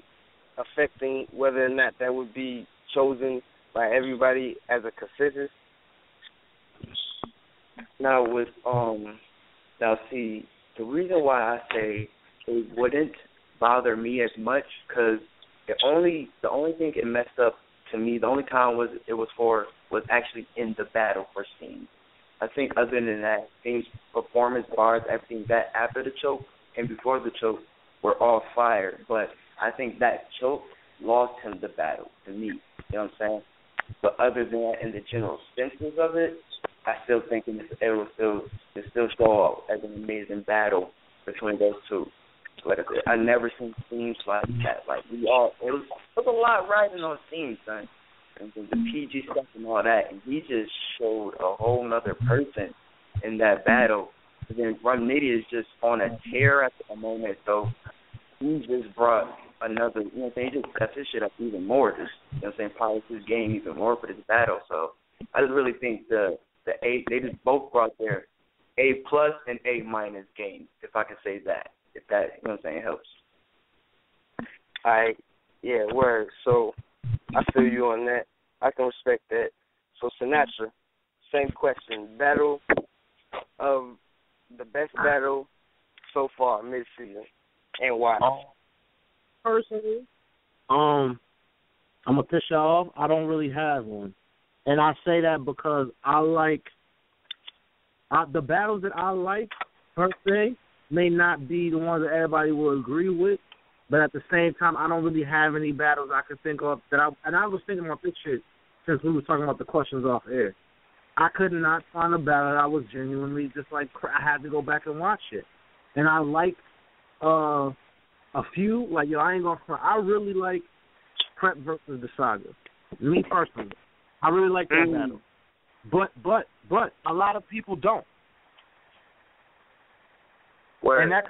affecting whether or not that would be chosen by everybody as a consensus? Now see, the reason why I say it wouldn't bother me as much, because the only thing it messed up to me, the only time was actually in the battle for Sting. I think other than that, Sting's performance bars, everything that after the choke and before the choke were all fire. But I think that choke lost him the battle to me. You know what I'm saying? But other than that, in the general senses of it, I still think it still show up as an amazing battle between those two. But I never seen Scenes like that. Like it was a lot riding on Scenes, son. And the PG stuff and all that, and he just showed a whole nother person in that battle. And then Rum Nitty is just on a tear at the moment, so he just brought another, you know what I'm saying, he just stepped his shit up even more, just, you know what I'm saying, polished his game even more for this battle. So I just really think they just both brought their A+ and A- game, if I can say that. If that, you know what I'm saying, helps. All right. Yeah, word. So I feel you on that. I can respect that. So Sinatra, same question. Battle of the best battle so far mid-season, and why? Personally, I'm gonna piss y'all off. I don't really have one, and I say that because I like the battles that I like per se may not be the ones that everybody will agree with, But at the same time, I don't really have any battles I can think of that I was thinking about this shit since we were talking about the questions off air. I could not find a battle that I was genuinely just like, I had to go back and watch it. And I like a few, like, yo, I ain't gonna front. I really like Prep versus the Saga. Me personally. I really like that battle. But a lot of people don't. Word. And that's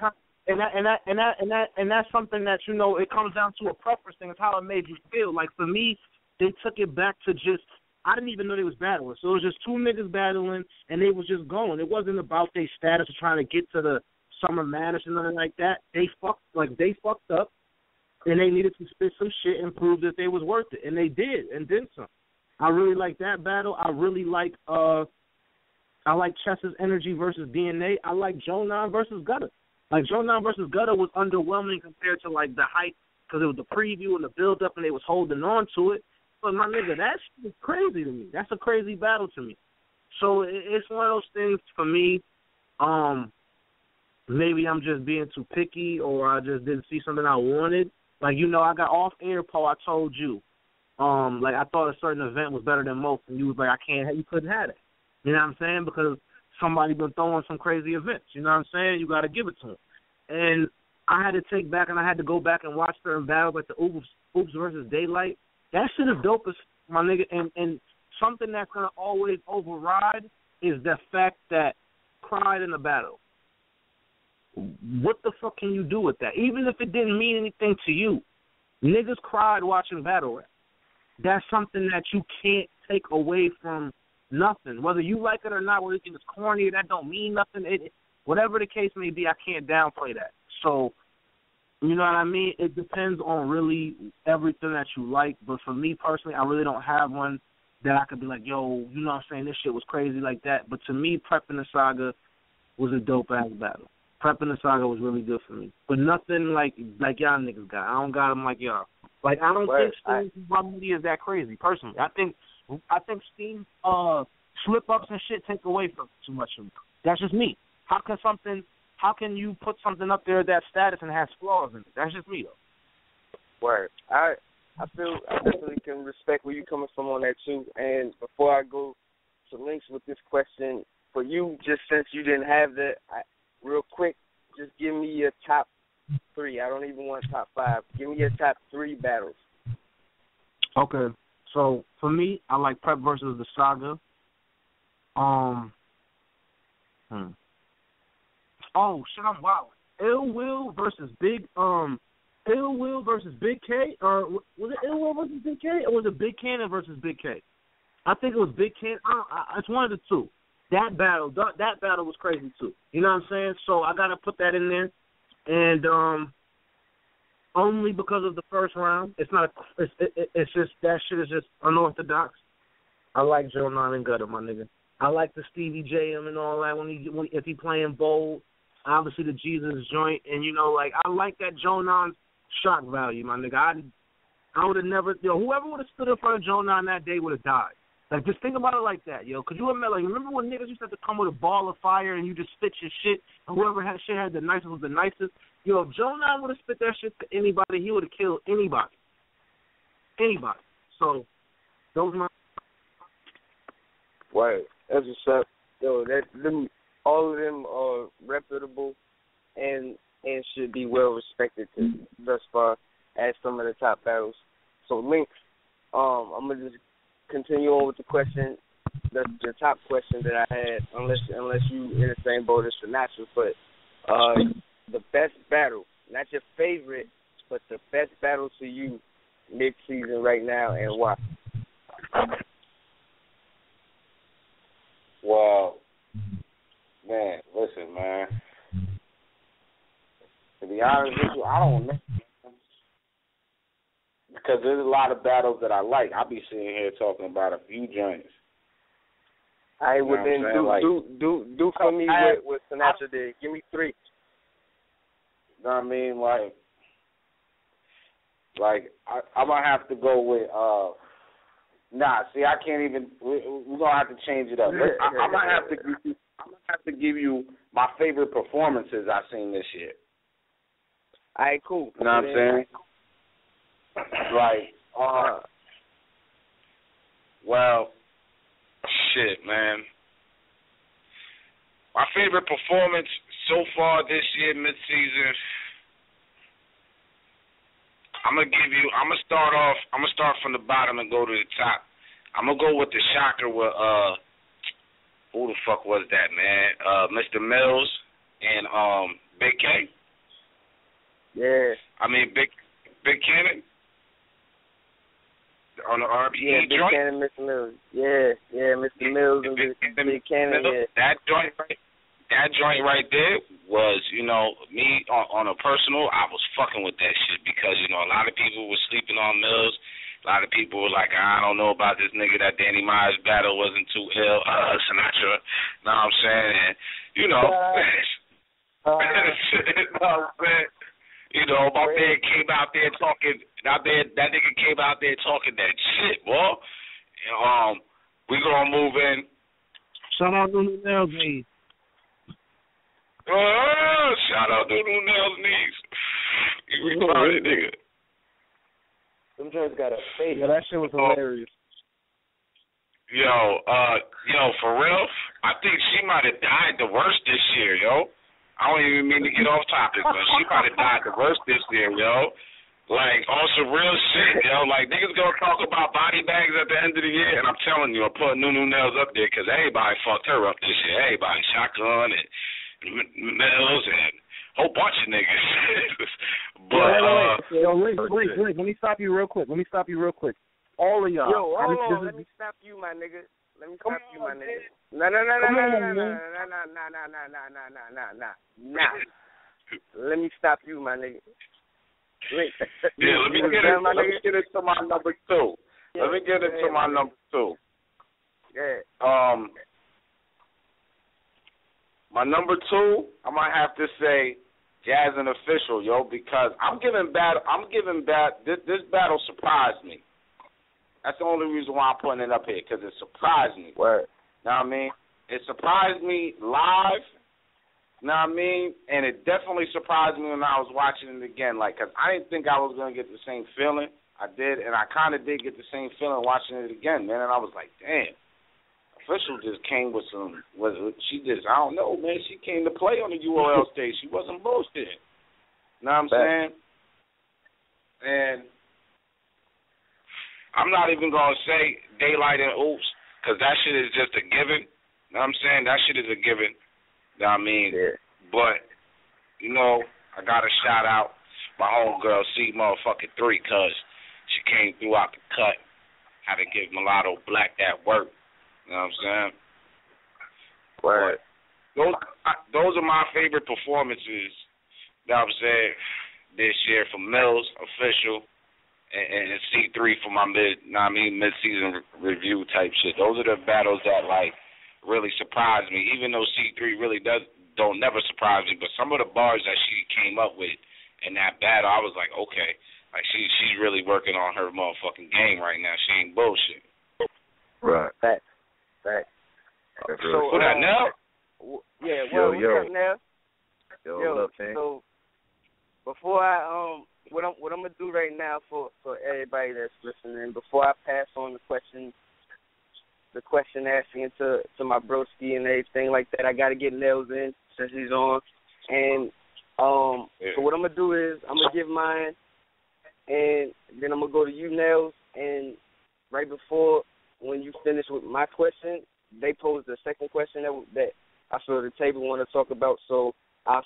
something that, you know, it comes down to a preference thing. It's how it made you feel. Like, for me, they took it back to just, I didn't even know they was battling. So it was just two niggas battling, and they was just going. It wasn't about their status of trying to get to the Summer Madness and nothing like that. They fucked up, and they needed to spit some shit and prove that they was worth it. And they did, and then some. I really like that battle. I really like Chess's Energy versus DNA. I like Jonan versus Gutter. Like, Jonan versus Gutter was underwhelming compared to, like, the hype, because it was the preview and the build-up, and they was holding on to it. But, my nigga, that's crazy to me. That's a crazy battle to me. So it's one of those things for me, maybe I'm just being too picky, or I just didn't see something I wanted. Like, you know, I got off air, Paul, I told you. Like, I thought a certain event was better than most, and you was like, you couldn't have it. You know what I'm saying? Because somebody been throwing some crazy events. You know what I'm saying? You got to give it to them. And I had to take back, and I had to go back and watch certain battles, like the Oops versus Daylight. That shit is dope as my nigga. And something that's going to always override is the fact that cried in the battle. What the fuck can you do with that? Even if it didn't mean anything to you, niggas cried watching battle rap. That's something that you can't take away from nothing. Whether you like it or not, whether you think it's corny or that don't mean nothing, whatever the case may be, I can't downplay that. So, you know what I mean? It depends on really everything that you like. But for me personally, I really don't have one that I could be like, yo, you know what I'm saying, this shit was crazy like that. But to me, Prep and the Saga was a dope-ass battle. Prep and the Saga was really good for me. But nothing like y'all niggas got. I don't got them like y'all. Like, I don't think Steam's media is that crazy, personally. I think Steam slip-ups and shit take away from too much of it. That's just me. How can you put something up there that's status and has flaws in it? That's just me, though. Word. I definitely can respect where you're coming from on that, too. And before I go to links with this question, for you, just since you didn't have that, real quick, just give me your top 3. I don't even want top 5. Give me your top 3 battles. Okay. So, for me, I like Prep versus the Saga. Oh, shit, I'm wild. Ill Will versus Big K? Or was it Ill Will versus Big K? Or was it Big Cannon versus Big K? I think it was Big Cannon. It's one of the two. That battle was crazy, too. You know what I'm saying? So, I got to put that in there. And, only because of the first round. It's just, that shit is just unorthodox. I like Jonan and Gutter, my nigga. I like the Stevie J and all that if he playing bold. Obviously the Jesus joint, and, you know, like, I like that Jonan's shock value, my nigga. I would have never, whoever would have stood in front of Jonan that day would have died. Like, just think about it like that, yo. Because remember when niggas used to have to come with a ball of fire and you just spit your shit, and whoever had the nicest was the nicest? Yo, if Jonan would have spit that shit to anybody, he would have killed anybody. Anybody. So, those are my... Right. That's what's up. Yo, all of them are reputable and should be well respected thus far as some of the top battles. So, links. I'm gonna just continue on with the question, the top question that I had, unless you in the same boat as Sinatra, but the best battle, not your favorite, but the best battle to you mid-season right now, and why? Well, man, listen, man. To be honest with you, I don't know. Because there's a lot of battles that I like. I'll be sitting here talking about a few joints. I would then do for me what Sinatra did. Give me 3. You know what I mean? Like I'm gonna have to go with I can't even. We're gonna have to change it up. I'm gonna have to give you my favorite performances I've seen this year. All right, cool. You know what I'm saying? Like, well, shit, man. My favorite performance so far this year, mid-season, I'm gonna start from the bottom and go to the top. I'm gonna go with the shocker with who the fuck was that, man? Mr. Mills and Big K. Yeah. I mean Big Cannon on the RBE Big joint. Cannon, Mr. Mills. Yeah, Mr. Mills and Big Cannon. Yeah. That joint right there was, me on a personal, I was fucking with that shit because, a lot of people were sleeping on Mills. A lot of people were like, I don't know about this nigga, that Danny Myers battle wasn't too ill. Sinatra, know what I'm saying? And, my man came out there talking, that nigga came out there talking that shit, boy. We gonna move in. Shout out to the Nails knees. Shout out to the Nails knees. You retarded, nigga. Them joints got a face. Yeah, that shit was hilarious. For real, I think she might have died the worst this year, yo. I don't even mean to get off topic, but she might have died the worst this year, yo. Like, on some real shit, yo. Like, niggas gonna talk about body bags at the end of the year, and I'm telling you, I'm putting Nunu Nails up there because everybody fucked her up this year. Everybody, Shotgun and Mills and a whole bunch of niggas. But, wait. Let me stop you real quick. All of y'all. Yo, hold on. Let me stop you, my nigga. No. Let me stop you, my nigga. Let me get into my number two. Yeah. My number two, I might have to say Jazz and Official, yo, because this battle surprised me. That's the only reason why I'm putting it up here, because it surprised me. Word. Know what I mean? It surprised me live, know what I mean? And it definitely surprised me when I was watching it again, like, because I didn't think I was going to get the same feeling. I did, and I kind of did get the same feeling watching it again, man, and I was like, damn. Official just came with I don't know, man, she came to play on the UOL stage. She wasn't bullshit. Know what I'm saying? And I'm not even going to say Daylight and Oops, because that shit is just a given. Know what I'm saying? That shit is a given. Know what I mean? Yeah. But, I got to shout out my homegirl, C-3, because she came through out the cut. Had to give Mulatto Black that work. You know what I'm saying? Word. Those are my favorite performances, that I'm saying, this year from Mills, Official, and C3 for my mid-season review type shit. Those are the battles that, like, really surprised me. Even though C3 really don't never surprise me, but some of the bars that she came up with in that battle, I was like, okay, like she's really working on her motherfucking game right now. She ain't bullshit. Right. Facts. So, that now? Yeah. Well, what's up now? Yo, so before I what I'm gonna do right now for everybody that's listening, before I pass on the question asking to my broski and everything like that, I gotta get Nails in since he's on. And so what I'm gonna do is I'm gonna give mine, and then I'm gonna go to you, Nails, and right before when you finish with my question, they posed the second question that I feel the table want to talk about. So I'll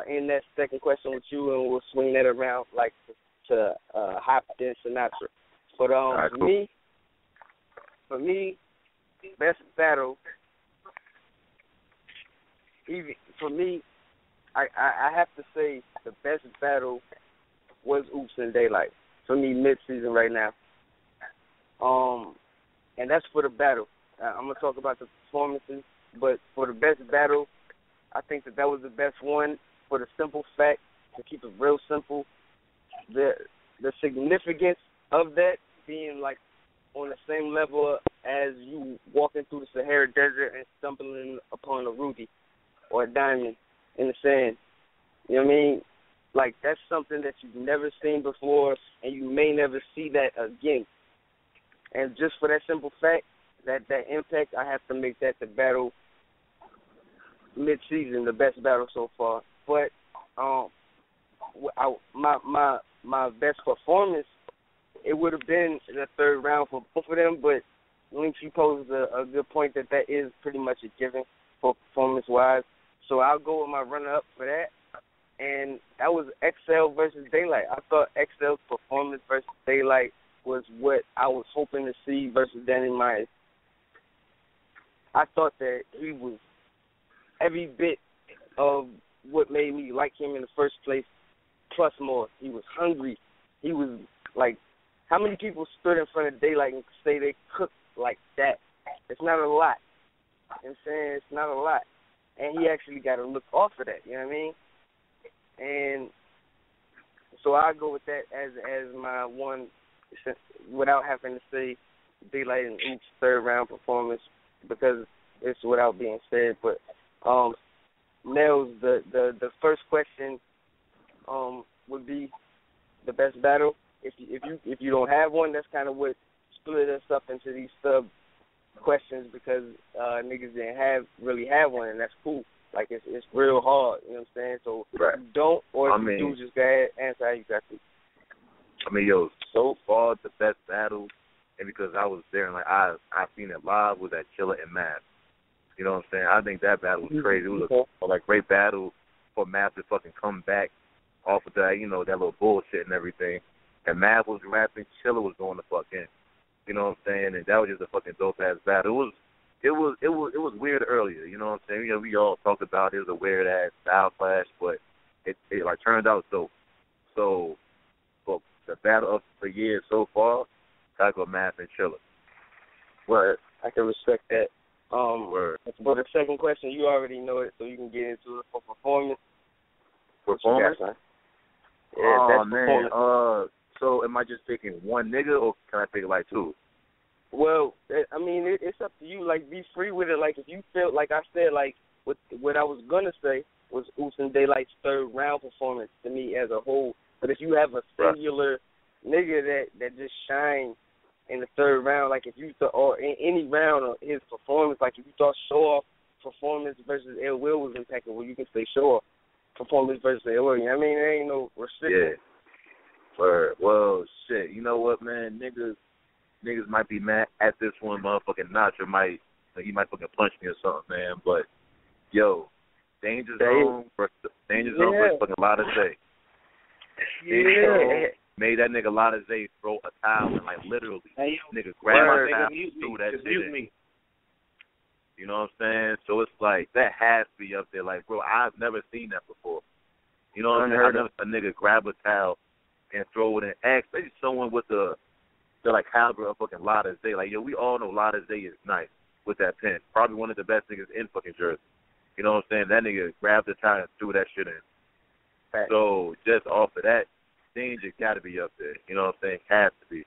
end that second question with you, and we'll swing that around like to Hhrt and Sinatra. But right, cool. for me, best battle. For me, I have to say the best battle was Oops and Daylight. For me, mid-season right now. And that's for the battle. I'm going to talk about the performances, but for the best battle, I think that was the best one for the simple fact, to keep it real simple, the significance of that being like on the same level as you walking through the Sahara Desert and stumbling upon a ruby or a diamond in the sand. You know what I mean? like that's something that you've never seen before, and you may never see that again. And just for that simple fact, that impact, I have to make that the battle mid-season, the best battle so far. But my best performance, it would have been in the third round for both of them. But Lynx, you posed a good point that is pretty much a given for performance-wise. So I'll go with my runner-up for that. And that was XL versus Daylight. I thought XL's performance versus Daylight was what I was hoping to see versus Danny Myers. I thought that he was every bit of what made me like him in the first place, plus more. He was hungry. He was like, how many people stood in front of Daylight and say they cooked like that? It's not a lot. You know what I'm saying? It's not a lot. And he actually got a look off of that, you know what I mean? And so I go with that as my one, without having to say Daylight in each third round performance, because it's without being said. But Nels, the first question would be the best battle. If you don't have one, that's kind of what split us up into these sub questions, because niggas didn't really have one, and that's cool. Like it's real hard, you know what I'm saying? So right. You don't, or if you do, just go ahead, answer how you got to. I mean, yo, so far the best battle, and because I was there and like I seen it live, was that Killer and Math. You know what I'm saying? I think that battle was crazy. It was a great battle for Math to fucking come back off of that, you know, that little bullshit and everything. And Math was rapping, Killer was going the fuck in. You know what I'm saying? And that was just a fucking dope ass battle. It was weird earlier. You know what I'm saying? You know, we all talked about it was a weird ass style clash, but it like turned out dope. So for the battle of the year so far, I go Math and Chiller. Word. I can respect that. Word. For the second question, you already know it, so you can get into it for performance. Performance? Yeah, oh man. So am I just picking one nigga, or can I pick like two? Well, I mean, it's up to you. Like, be free with it. Like, if you feel, like I said, like, what I was going to say was Oops and Daylight's third round performance to me as a whole. But if you have a singular nigga that just shine in the third round, like if you thought, or in any round of his performance, like if you thought Show Off performance versus Ill Will was impeccable, you can say Show Off performance versus Ill Will. You know what I mean? There ain't no restriction. Yeah. Well, shit. You know what, man? Niggas might be mad at this one, motherfucking Nacho might, he might fucking punch me or something, man. But yo, Danger Zone versus fucking Lotta Zay. Yeah. Made that nigga Lotta Zay throw a towel and like literally, nigga grabbed my towel and threw that shit in. You know what I'm saying? So it's like that has to be up there. Like, bro, I've never seen that before. You know what I'm saying? I've never seen a nigga grab a towel and throw it in. Especially someone with the like caliber of fucking Lotta Zay. Like, yo, we all know Lotta Zay is nice with that pen. Probably one of the best niggas in fucking Jersey. You know what I'm saying? That nigga grabbed the towel and threw that shit in. Right. So just off of that, Danger got to be up there. You know what I'm saying? Has to be.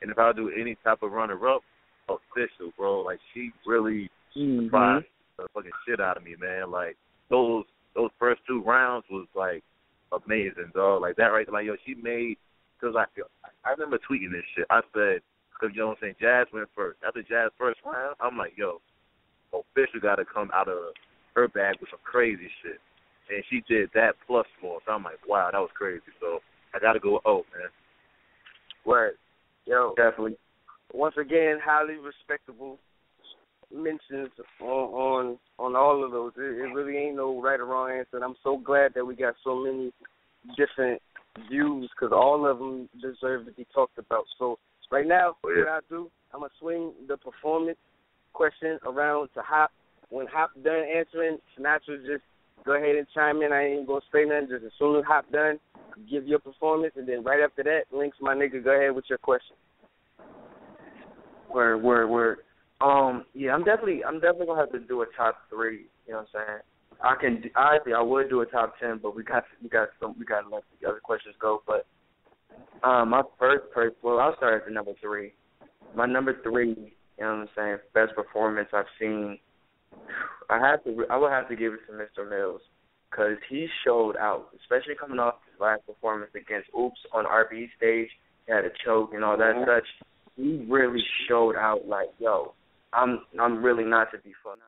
And if I do any type of runner-up, Official, bro. Like, she really surprised the fucking shit out of me, man. Like, those first two rounds was, like, amazing, dog. Like, that right there. Like, yo, she made, because I remember tweeting this shit. I said, because, you know what I'm saying, Jazz went first. After Jazz first round, I'm like, yo, Official got to come out of her bag with some crazy shit. And she did that plus more. So I'm like, wow, that was crazy. So I got to go with O, man. Word. Yo, definitely. Once again, highly respectable mentions on all of those. It really ain't no right or wrong answer. And I'm so glad that we got so many different views, because all of them deserve to be talked about. So right now, what I do, I'm going to swing the performance question around to Hop. When Hop done answering, Sinatra just go ahead and chime in. I ain't going to say nothing. Just as soon as Hop done, give your performance, and then right after that, Lynx, my nigga, go ahead with your question. Word. Yeah, I'm definitely gonna have to do a top 3. You know what I'm saying? I would do a top 10, but we got to let the other questions go. But my first person, well, I'll start at the number 3. My number 3, you know what I'm saying, best performance I've seen. I would have to give it to Mr. Mills. because he showed out, especially coming off his last performance against Oops on RB stage. He had a choke and all that such. He really showed out like, yo, I'm really not to be fucked.